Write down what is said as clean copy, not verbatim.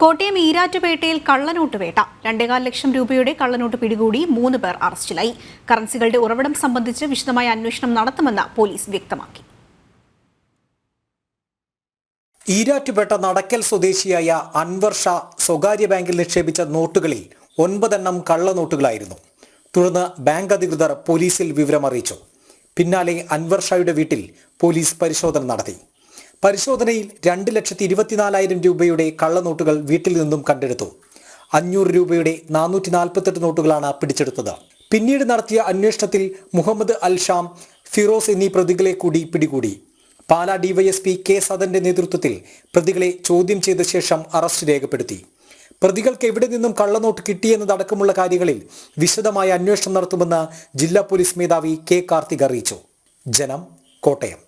കോട്ടയം ഈരാറ്റുപേട്ടയിൽ കള്ളനോട്ട് വേട്ട 2.25 ലക്ഷം രൂപയുടെ കള്ളനോട്ട് പിടികൂടി 3 പേർ അറസ്റ്റിലായി. കറൻസികളുടെ ഉറവിടം സംബന്ധിച്ച് വിശദമായ അന്വേഷണം നടത്തുമെന്ന് പോലീസ് വ്യക്തമാക്കി. ഈരാറ്റുപേട്ട നടക്കൽ സ്വദേശിയായ അൻവർ ഷാ സ്വകാര്യ ബാങ്കിൽ നിക്ഷേപിച്ച നോട്ടുകളിൽ 9 എണ്ണം കള്ളനോട്ടുകളായിരുന്നു. തുടർന്ന് ബാങ്ക് അധികൃതർ പോലീസിൽ വിവരമറിയിച്ചു. പിന്നാലെ അൻവർ ഷായുടെ വീട്ടിൽ പോലീസ് പരിശോധന നടത്തി. പരിശോധനയിൽ 2,24,000 രൂപയുടെ കള്ളനോട്ടുകൾ വീട്ടിൽ നിന്നും കണ്ടെടുത്തു. 500 രൂപയുടെ 448 നോട്ടുകളാണ് പിടിച്ചെടുത്തത്. പിന്നീട് നടത്തിയ അന്വേഷണത്തിൽ മുഹമ്മദ് അൽ ഷാം, ഫിറോസ് എന്നീ പ്രതികളെ കൂടി പിടികൂടി. പാലാ ഡിവൈഎസ്പി കെ സദന്റെ നേതൃത്വത്തിൽ പ്രതികളെ ചോദ്യം ചെയ്ത ശേഷം അറസ്റ്റ് രേഖപ്പെടുത്തി. പ്രതികൾക്ക് എവിടെ നിന്നും കള്ളനോട്ട് കിട്ടിയെന്നതടക്കമുള്ള കാര്യങ്ങളിൽ വിശദമായ അന്വേഷണം നടത്തുമെന്ന് ജില്ലാ പോലീസ് മേധാവി കെ കാർത്തിക് അറിയിച്ചു. ജനം, കോട്ടയം.